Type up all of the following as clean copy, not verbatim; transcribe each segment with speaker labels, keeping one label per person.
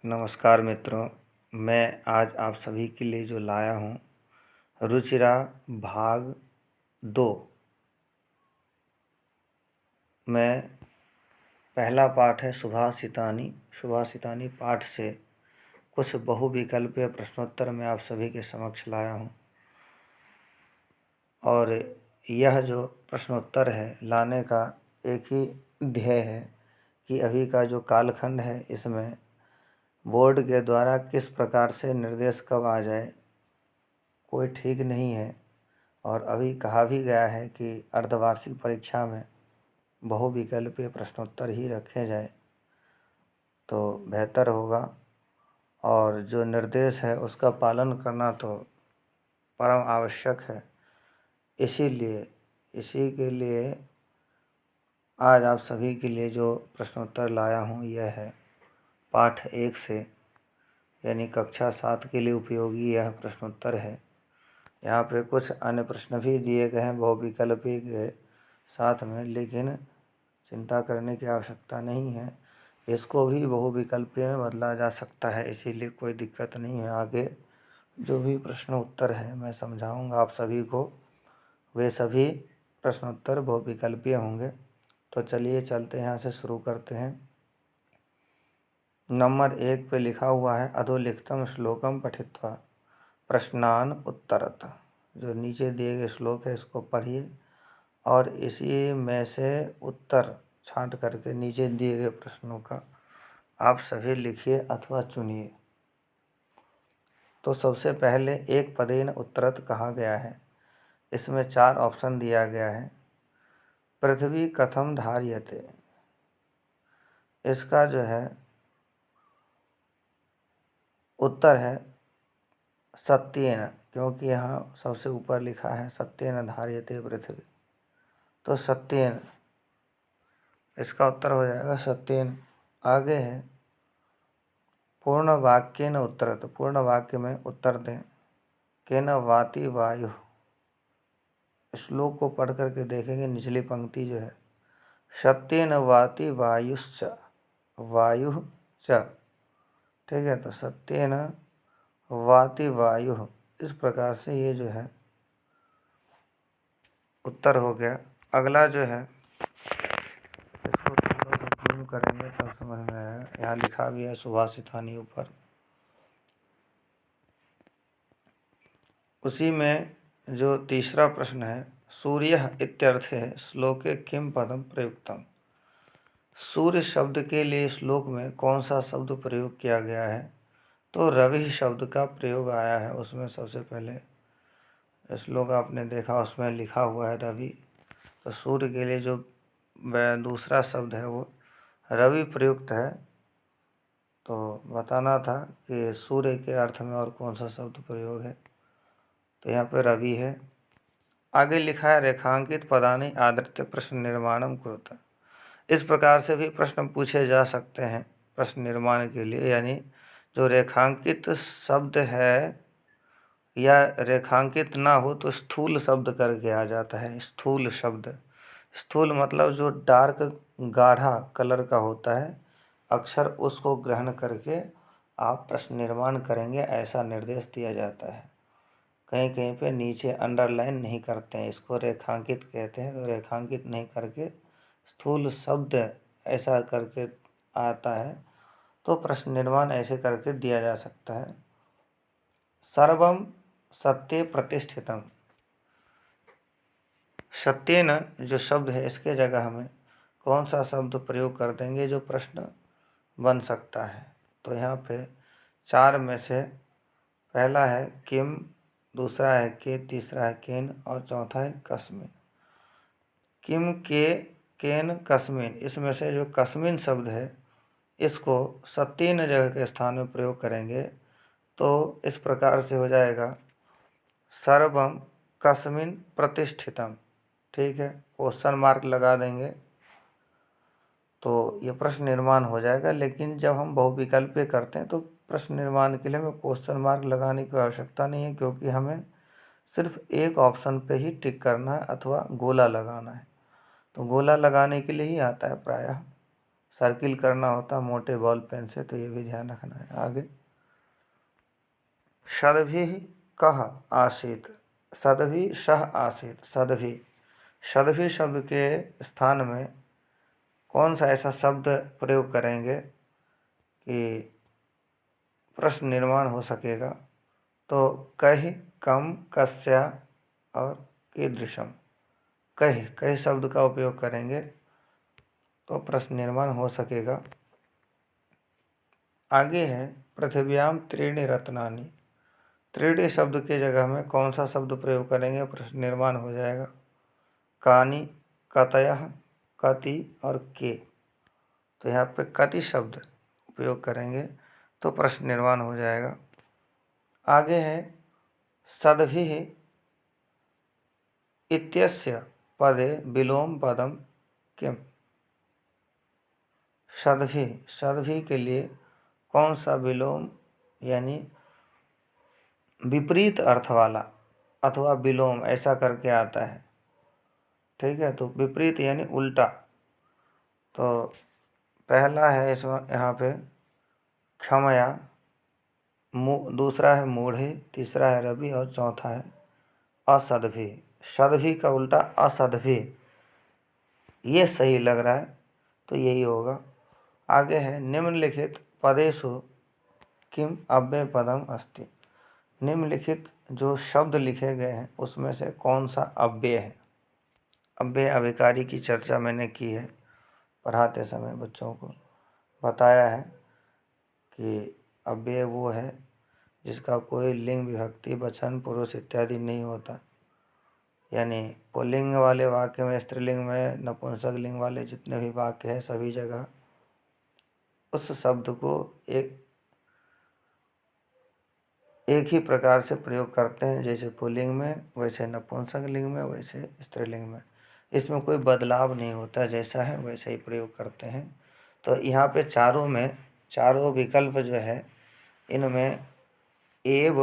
Speaker 1: नमस्कार मित्रों, मैं आज आप सभी के लिए जो लाया हूँ रुचिरा भाग 2 में पहला पाठ है सुभाषितानी पाठ से कुछ बहुविकल्पीय प्रश्नोत्तर मैं आप सभी के समक्ष लाया हूँ। और यह जो प्रश्नोत्तर है लाने का एक ही ध्येय है कि अभी का जो कालखंड है इसमें बोर्ड के द्वारा किस प्रकार से निर्देश कब आ जाए कोई ठीक नहीं है। और अभी कहा भी गया है कि अर्धवार्षिक परीक्षा में बहुविकल्पीय प्रश्नोत्तर ही रखे जाए तो बेहतर होगा। और जो निर्देश है उसका पालन करना तो परम आवश्यक है। इसी के लिए आज आप सभी के लिए जो प्रश्नोत्तर लाया हूँ यह है पाठ 1 से, यानी कक्षा 7 के लिए उपयोगी यह प्रश्नोत्तर है। यहाँ पे कुछ अन्य प्रश्न भी दिए गए हैं बहुविकल्पी के साथ में, लेकिन चिंता करने की आवश्यकता नहीं है। इसको भी बहुविकल्पी में बदला जा सकता है, इसीलिए कोई दिक्कत नहीं है। आगे जो भी प्रश्न उत्तर है मैं समझाऊंगा आप सभी को, वे सभी प्रश्नोत्तर बहुविकल्पीय होंगे। तो चलिए चलते हैं, यहाँ से शुरू करते हैं। नंबर 1 पे लिखा हुआ है अधोलिखितम श्लोकम पठित्वा प्रश्नान उत्तरत। जो नीचे दिए गए श्लोक है इसको पढ़िए और इसी में से उत्तर छांट करके नीचे दिए गए प्रश्नों का आप सभी लिखिए अथवा चुनिए। तो सबसे पहले एक पदेन उत्तरत कहा गया है, इसमें 4 ऑप्शन दिया गया है। पृथ्वी कथम धार्यते, इसका जो है उत्तर है सत्येन, क्योंकि यहाँ सबसे ऊपर लिखा है सत्येन धार्यते पृथ्वी, तो सत्येन इसका उत्तर हो जाएगा सत्येन। आगे है पूर्ण वाक्येन उत्तरत, पूर्ण वाक्य में उत्तर दें। केन वाति वायु, श्लोक को पढ़ करके देखेंगे निचली पंक्ति जो है सत्येन वाति वायुश्च वायु च, ठीक है। तो सत्येन वाति वायु, इस प्रकार से ये जो है उत्तर हो गया। अगला जो है इसको थोड़ा सा जूम करेंगे तब समझ में आएगा। यहाँ लिखा भी है सुभाषितानी ऊपर। उसी में जो तीसरा प्रश्न है सूर्य इत्यर्थे श्लोके किम पदम प्रयुक्तम, सूर्य शब्द के लिए श्लोक में कौन सा शब्द प्रयोग किया गया है। तो रवि शब्द का प्रयोग आया है उसमें। सबसे पहले श्लोक आपने देखा उसमें लिखा हुआ है रवि, तो सूर्य के लिए जो दूसरा शब्द है वो रवि प्रयुक्त है। तो बताना था कि सूर्य के अर्थ में और कौन सा शब्द प्रयोग है, तो यहाँ पे रवि है। आगे लिखा है रेखांकित पदानि आदृत्य प्रश्न निर्माणम कुरुत, इस प्रकार से भी प्रश्न पूछे जा सकते हैं प्रश्न निर्माण के लिए। यानी जो रेखांकित शब्द है या रेखांकित ना हो तो स्थूल शब्द करके आ जाता है। स्थूल शब्द, स्थूल मतलब जो डार्क गाढ़ा कलर का होता है अक्षर, उसको ग्रहण करके आप प्रश्न निर्माण करेंगे, ऐसा निर्देश दिया जाता है। कहीं कहीं पे नीचे अंडरलाइन नहीं करते हैं, इसको रेखांकित कहते हैं। तो रेखांकित नहीं करके स्थूल शब्द ऐसा करके आता है, तो प्रश्न निर्माण ऐसे करके दिया जा सकता है। सर्वम सत्य प्रतिष्ठितम, सत्येन जो शब्द है इसके जगह हमें कौन सा शब्द प्रयोग कर देंगे जो प्रश्न बन सकता है। तो यहाँ पे 4 में से पहला है किम, दूसरा है के, तीसरा है केन और चौथा है कस्मिन। किम, के, केन, कस्मिन, इसमें से जो कस्मिन शब्द है इसको सत्येन जगह के स्थान में प्रयोग करेंगे तो इस प्रकार से हो जाएगा सर्वम कस्मिन प्रतिष्ठितम, ठीक है। क्वेश्चन मार्क लगा देंगे तो ये प्रश्न निर्माण हो जाएगा। लेकिन जब हम बहुविकल्पीय करते हैं तो प्रश्न निर्माण के लिए हमें क्वेश्चन मार्क लगाने की आवश्यकता नहीं है, क्योंकि हमें सिर्फ एक ऑप्शन पे ही टिक करना है अथवा गोला लगाना है। तो गोला लगाने के लिए ही आता है प्रायः। सर्किल करना होता मोटे बॉल पेन से, तो ये भी ध्यान रखना है। आगे, सद्भिः कः आसीत्, सद्भिः सः आसीत्। सद्भिः, सद्भिः शब्द के स्थान में कौन सा ऐसा शब्द प्रयोग करेंगे कि प्रश्न निर्माण हो सकेगा? तो कहि, कम, कस्या और कीदृशम। कहि शब्द का उपयोग करेंगे तो प्रश्न निर्माण हो सकेगा। आगे है, पृथिव्याम त्रीणि रत्नानि। त्रीणि शब्द के जगह में कौन सा शब्द प्रयोग करेंगे, प्रश्न निर्माण हो जाएगा? कानि, कतयः, कति और के। तो यहाँ पे कति शब्द उपयोग करेंगे तो प्रश्न निर्माण हो जाएगा। आगे है, सद्भिः इत्यस्य पदे विलोम पदम किम। सद्भिः, सद्भिः के लिए कौन सा विलोम यानी विपरीत अर्थ वाला अथवा विलोम ऐसा करके आता है, ठीक है। तो विपरीत यानी उल्टा। तो पहला है इसमें यहाँ पे क्षमया, दूसरा है मूढ़े, तीसरा है रवि और चौथा है असद्भि। सद्भि का उल्टा असद्भि, ये सही लग रहा है तो यही होगा। आगे है, निम्नलिखित पदेषु किम अव्यय पदम अस्ति। निम्नलिखित जो शब्द लिखे गए हैं उसमें से कौन सा अव्यय है। अव्यय अभिकारी की चर्चा मैंने की है, पढ़ाते समय बच्चों को बताया है कि अव्यय वो है जिसका कोई लिंग, विभक्ति, वचन, पुरुष इत्यादि नहीं होता। यानी पुल्लिंग वाले वाक्य में, स्त्रीलिंग में, नपुंसक लिंग वाले जितने भी वाक्य हैं सभी जगह उस शब्द को एक ही प्रकार से प्रयोग करते हैं, जैसे पुल्लिंग में वैसे नपुंसक लिंग में वैसे स्त्रीलिंग में। इसमें कोई बदलाव नहीं होता, जैसा है वैसा ही प्रयोग करते हैं। तो यहाँ पे चारों में, चारों विकल्प जो है इनमें एव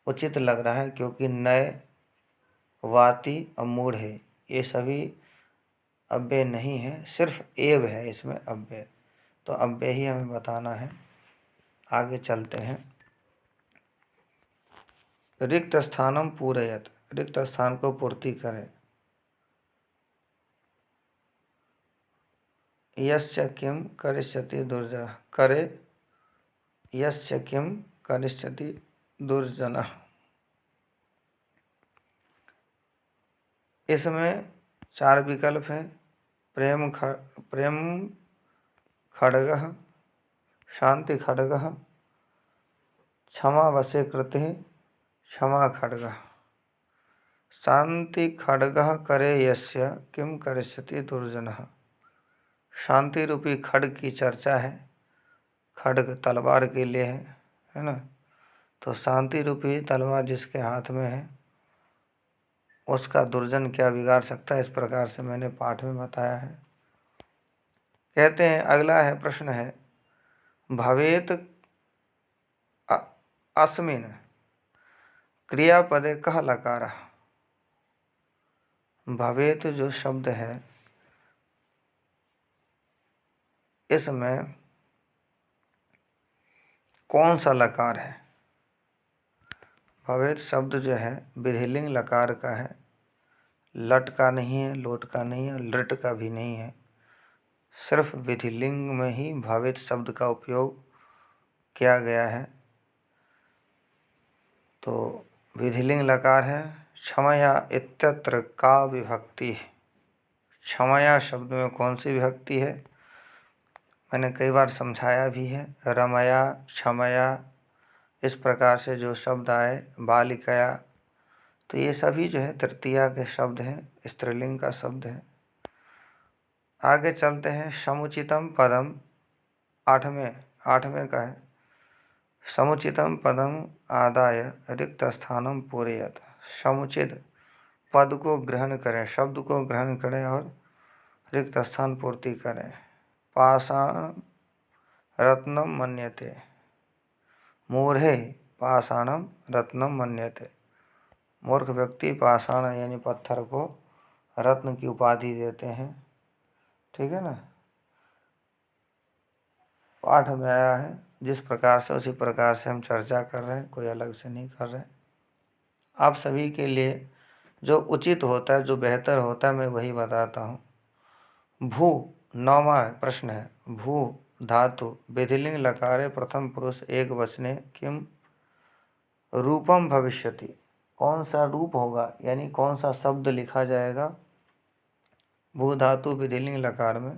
Speaker 1: उचित लग रहा है, क्योंकि नए, वाति और मूढ़ है ये सभी अव्यय नहीं है, सिर्फ एव है इसमें अव्यय। तो अव्यय ही हमें बताना है। आगे चलते हैं, रिक्त स्थानम पूरयत, रिक्त स्थान को पूर्ति करें। यस्य किम करिष्यति दुर्जनः, करे यस्य किम करिष्यति दुर्जनः। इसमें चार विकल्प हैं, प्रेम खड्गः, शांति खड्गः, क्षमा वशे कृतिः, क्षमा खड्गः। शांति खड्गः करे यस्य किम करिष्यति दुर्जनः। शांति रूपी खड्ग की चर्चा है, खड्ग तलवार के लिए है ना। तो शांति रूपी तलवार जिसके हाथ में है उसका दुर्जन क्या बिगाड़ सकता है, इस प्रकार से मैंने पाठ में बताया है। कहते हैं, अगला है, प्रश्न है, भवेत अस्मिन् क्रियापदे कः लकारः। भवेत जो शब्द है इसमें कौन सा लकार है। भवेत शब्द जो है विधिलिंग लकार का है, लट का नहीं है, लोट का नहीं है, लृट का भी नहीं है। सिर्फ विधिलिंग में ही भवेत शब्द का उपयोग किया गया है। तो विधिलिंग लकार है। क्षमया इत्यत्र का विभक्ति है। क्षमया शब्द में कौन सी विभक्ति है, मैंने कई बार समझाया भी है। रमया, क्षमया, इस प्रकार से जो शब्द आए, बालिकया, तो ये सभी जो है तृतीया के शब्द हैं, स्त्रीलिंग का शब्द है। आगे चलते हैं, समुचितम पदम, आठवें का है, समुचितम पदम आदाय रिक्त स्थानम पूरयत। समुचित पद को ग्रहण करें, शब्द को ग्रहण करें और रिक्त स्थान पूर्ति करें। पाषाण रत्नम मन्यते, मूढ़े पाषाणम रत्नम मन्यते। मूर्ख व्यक्ति पाषाण यानी पत्थर को रत्न की उपाधि देते हैं, ठीक है ना। पाठ में आया है जिस प्रकार से उसी प्रकार से हम चर्चा कर रहे हैं, कोई अलग से नहीं कर रहे हैं। आप सभी के लिए जो उचित होता है, जो बेहतर होता है, मैं वही बताता हूँ। भू 9वां प्रश्न है। भू धातु विधिलिंग लकारे प्रथम पुरुष एक वचने किम रूपम भविष्यति। कौन सा रूप होगा, यानी कौन सा शब्द लिखा जाएगा भू धातु विधिलिंग लकार में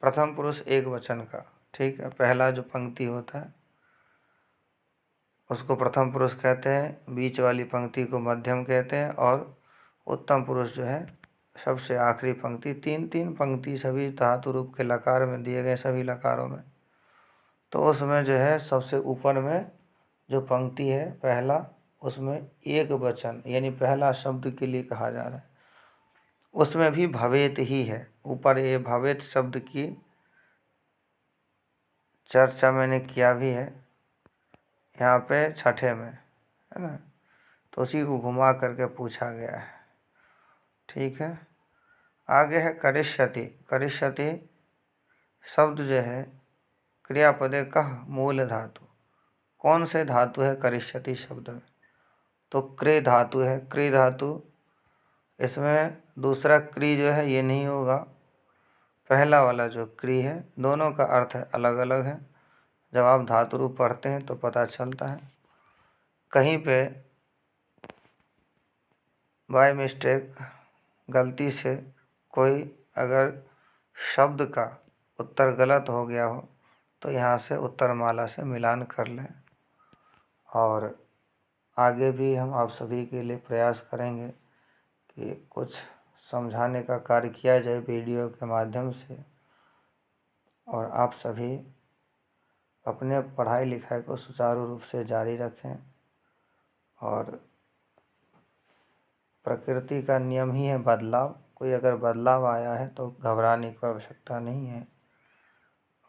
Speaker 1: प्रथम पुरुष एक वचन का। ठीक है, पहला जो पंक्ति होता है उसको प्रथम पुरुष कहते हैं, बीच वाली पंक्ति को मध्यम कहते हैं, और उत्तम पुरुष जो है सबसे आखिरी पंक्ति। तीन तीन पंक्ति सभी धातु रूप के लकार में दिए गए, सभी लकारों में। तो उसमें जो है सबसे ऊपर में जो पंक्ति है पहला, उसमें एक वचन यानी पहला शब्द के लिए कहा जा रहा है। उसमें भी भवेत ही है। ऊपर ये भवेत शब्द की चर्चा मैंने किया भी है यहाँ पे छठे में, है ना। तो उसी को घुमा करके पूछा गया है। ठीक है, आगे है करिष्यति। करिष्यति शब्द जो है क्रियापदे कह मूल धातु। कौन से धातु है करिष्यति शब्द में? तो क्रे धातु है। क्रे धातु, इसमें दूसरा क्री जो है ये नहीं होगा, पहला वाला जो क्री है, दोनों का अर्थ अलग अलग है। जब आप धातु रूप पढ़ते हैं तो पता चलता है। कहीं पे बाय मिस्टेक गलती से कोई अगर शब्द का उत्तर गलत हो गया हो तो यहाँ से उत्तरमाला से मिलान कर लें। और आगे भी हम आप सभी के लिए प्रयास करेंगे कि कुछ समझाने का कार्य किया जाए वीडियो के माध्यम से, और आप सभी अपने पढ़ाई लिखाई को सुचारू रूप से जारी रखें। और प्रकृति का नियम ही है बदलाव। कोई अगर बदलाव आया है तो घबराने की आवश्यकता नहीं है,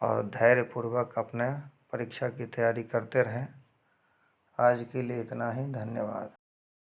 Speaker 1: और धैर्यपूर्वक अपने परीक्षा की तैयारी करते रहें। आज के लिए इतना ही, धन्यवाद।